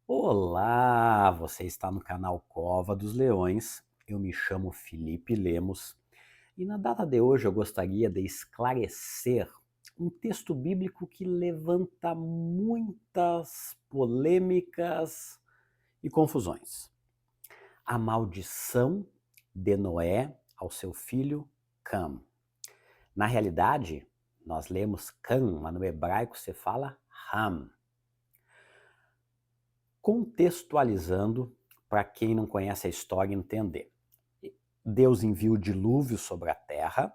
Olá, você está no canal Cova dos Leões. Eu me chamo Felipe Lemos e na data de hoje eu gostaria de esclarecer um texto bíblico que levanta muitas polêmicas e confusões. A maldição de Noé ao seu filho Cam. Na realidade, nós lemos Cam, mas no hebraico se fala Ham. Contextualizando, para quem não conhece a história entender. Deus envia o dilúvio sobre a terra,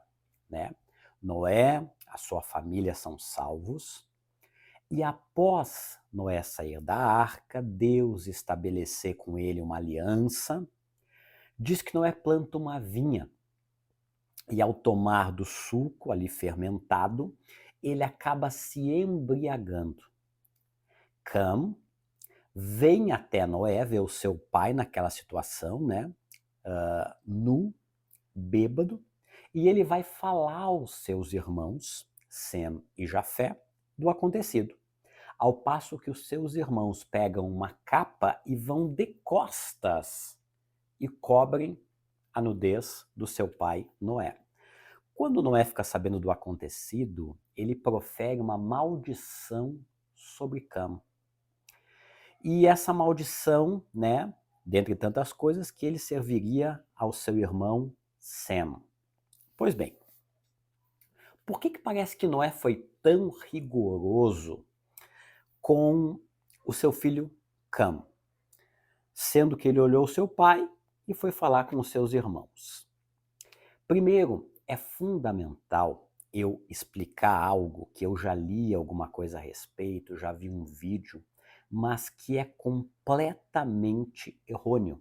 né? Noé, a sua família são salvos, e após Noé sair da arca, Deus estabelecer com ele uma aliança, diz que Noé planta uma vinha, e ao tomar do suco ali fermentado, ele acaba se embriagando. Cam vem até Noé ver o seu pai naquela situação, né? Nu, bêbado, e ele vai falar aos seus irmãos, Sem e Jafé, do acontecido. Ao passo que os seus irmãos pegam uma capa e vão de costas e cobrem a nudez do seu pai Noé. Quando Noé fica sabendo do acontecido, ele profere uma maldição sobre Cam. E essa maldição, né, dentre tantas coisas, que ele serviria ao seu irmão Sem. Pois bem, por que parece que Noé foi tão rigoroso com o seu filho Cam? Sendo que ele olhou seu pai e foi falar com os seus irmãos. Primeiro, é fundamental eu explicar algo que eu já li alguma coisa a respeito, já vi um vídeo, mas que é completamente errôneo.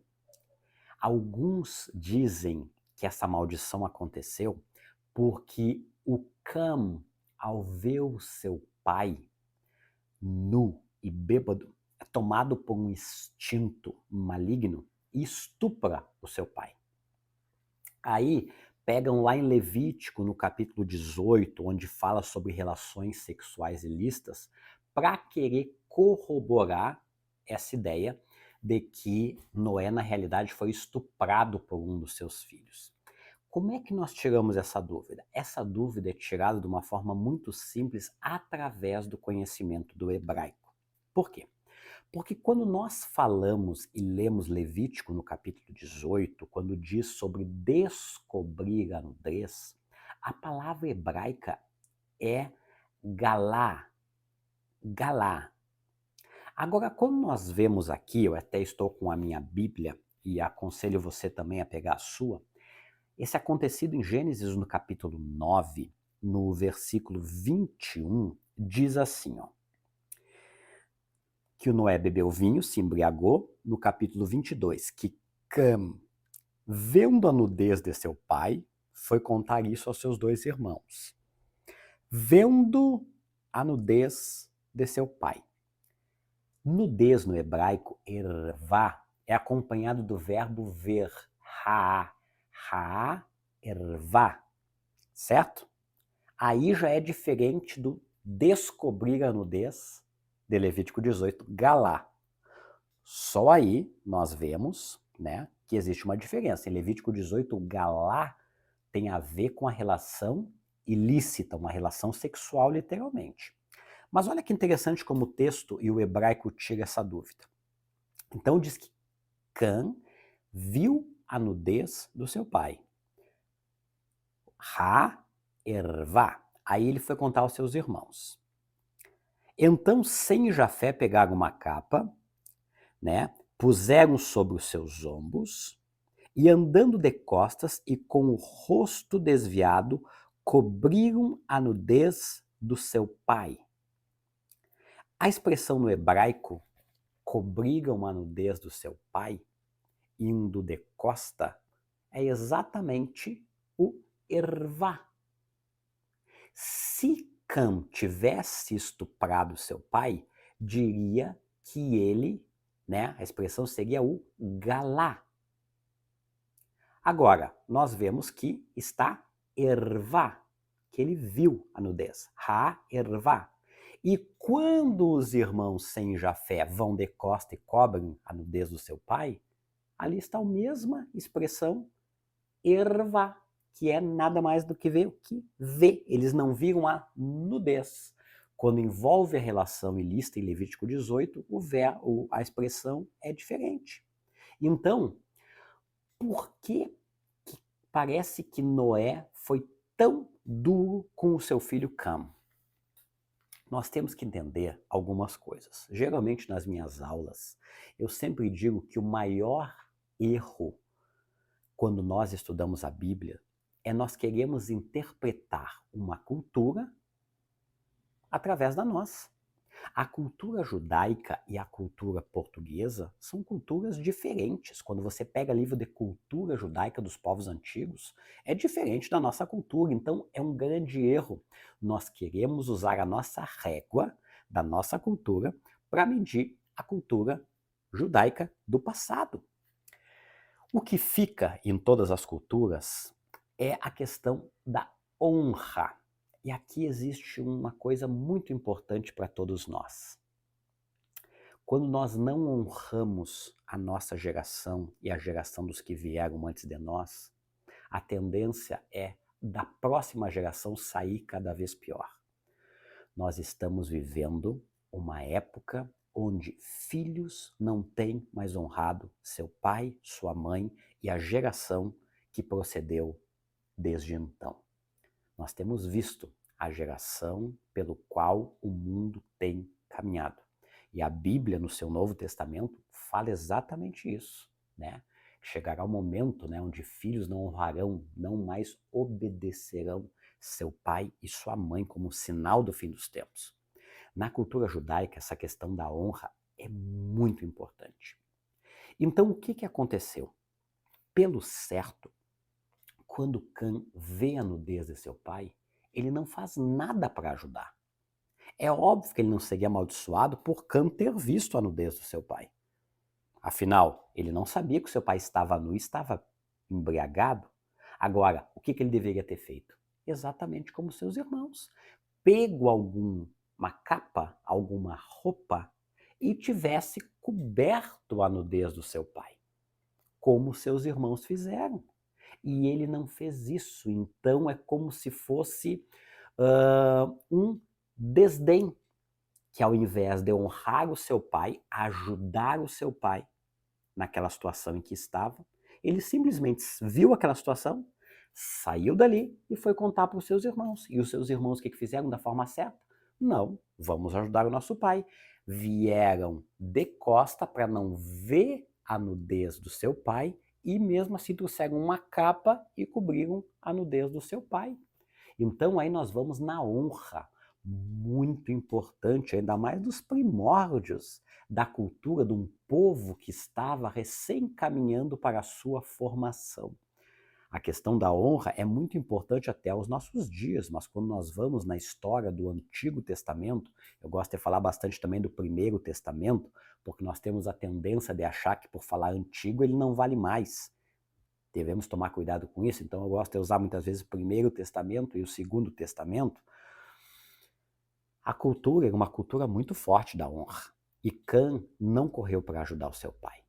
Alguns dizem que essa maldição aconteceu porque o Cam, ao ver o seu pai nu e bêbado, é tomado por um instinto maligno e estupra o seu pai. Aí pegam lá em Levítico, no capítulo 18, onde fala sobre relações sexuais ilícitas, para querer corroborar essa ideia de que Noé, na realidade, foi estuprado por um dos seus filhos. Como é que nós tiramos essa dúvida? Essa dúvida é tirada de uma forma muito simples através do conhecimento do hebraico. Por quê? Porque quando nós falamos e lemos Levítico no capítulo 18, quando diz sobre descobrir a nudez, a palavra hebraica é galá. Galá. Agora, quando nós vemos aqui, eu até estou com a minha Bíblia e aconselho você também a pegar a sua, esse acontecido em Gênesis no capítulo 9, no versículo 21, diz assim, ó, que o Noé bebeu vinho, se embriagou, no capítulo 22, que Cam, vendo a nudez de seu pai, foi contar isso aos seus dois irmãos. Vendo a nudez de seu pai. Nudez no hebraico, ervá, é acompanhado do verbo ver, ha, ervá, certo? Aí já é diferente do descobrir a nudez de Levítico 18, galá. Só aí nós vemos, né, que existe uma diferença. Em Levítico 18, o galá tem a ver com a relação ilícita, uma relação sexual, literalmente. Mas olha que interessante como o texto e o hebraico tira essa dúvida. Então diz que Cam viu a nudez do seu pai. Ervá. Aí ele foi contar aos seus irmãos. Então Sem e Jafé pegaram uma capa, né, puseram sobre os seus ombros e, andando de costas e com o rosto desviado, cobriram a nudez do seu pai. A expressão no hebraico, cobriram a nudez do seu pai, indo de costa, é exatamente o ervá. Se Cam tivesse estuprado seu pai, diria que ele, né, a expressão seria o galá. Agora, nós vemos que está ervá, que ele viu a nudez. Ha-ervá. E quando os irmãos sem Jafé vão de costa e cobrem a nudez do seu pai, ali está a mesma expressão ervá, que é nada mais do que ver o que vê. Eles não viram a nudez. Quando envolve a relação ilícita em Levítico 18, a expressão é diferente. Então, por que parece que Noé foi tão duro com o seu filho Cam? Nós temos que entender algumas coisas. Geralmente nas minhas aulas, eu sempre digo que o maior erro quando nós estudamos a Bíblia é nós queremos interpretar uma cultura através da nossa. A cultura judaica e a cultura portuguesa são culturas diferentes. Quando você pega livro de cultura judaica dos povos antigos, é diferente da nossa cultura. Então, é um grande erro. Nós queremos usar a nossa régua da nossa cultura para medir a cultura judaica do passado. O que fica em todas as culturas é a questão da honra. E aqui existe uma coisa muito importante para todos nós. Quando nós não honramos a nossa geração e a geração dos que vieram antes de nós, a tendência é da próxima geração sair cada vez pior. Nós estamos vivendo uma época onde filhos não têm mais honrado seu pai, sua mãe e a geração que procedeu desde então. Nós temos visto a geração pelo qual o mundo tem caminhado. E a Bíblia, no seu Novo Testamento, fala exatamente isso, né? Chegará o momento, né, onde filhos não honrarão, não mais obedecerão seu pai e sua mãe como sinal do fim dos tempos. Na cultura judaica, essa questão da honra é muito importante. Então, o que aconteceu? Pelo certo, quando Cã vê a nudez de seu pai, ele não faz nada para ajudar. É óbvio que ele não seria amaldiçoado por Cã ter visto a nudez do seu pai. Afinal, ele não sabia que o seu pai estava nu e estava embriagado. Agora, o que ele deveria ter feito? Exatamente como seus irmãos. Pego alguma capa, alguma roupa e tivesse coberto a nudez do seu pai, como seus irmãos fizeram. E ele não fez isso, então é como se fosse um desdém, que ao invés de honrar o seu pai, ajudar o seu pai naquela situação em que estava, ele simplesmente viu aquela situação, saiu dali e foi contar para os seus irmãos. E os seus irmãos o que fizeram da forma certa? Não, vamos ajudar o nosso pai. Vieram de costa para não ver a nudez do seu pai e mesmo assim trouxeram uma capa e cobriram a nudez do seu pai. Então aí nós vamos na honra, muito importante, ainda mais dos primórdios da cultura de um povo que estava recém caminhando para a sua formação. A questão da honra é muito importante até aos nossos dias, mas quando nós vamos na história do Antigo Testamento, eu gosto de falar bastante também do Primeiro Testamento, porque nós temos a tendência de achar que por falar antigo ele não vale mais. Devemos tomar cuidado com isso, então eu gosto de usar muitas vezes o Primeiro Testamento e o Segundo Testamento. A cultura era uma cultura muito forte da honra, e Cã não correu para ajudar o seu pai,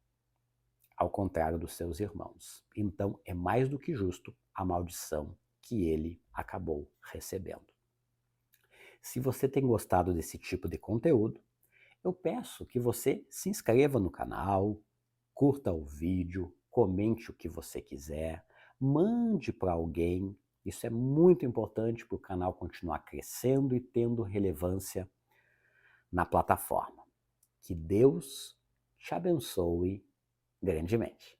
ao contrário dos seus irmãos. Então é mais do que justo a maldição que ele acabou recebendo. Se você tem gostado desse tipo de conteúdo, eu peço que você se inscreva no canal, curta o vídeo, comente o que você quiser, mande para alguém. Isso é muito importante para o canal continuar crescendo e tendo relevância na plataforma. Que Deus te abençoe grandemente.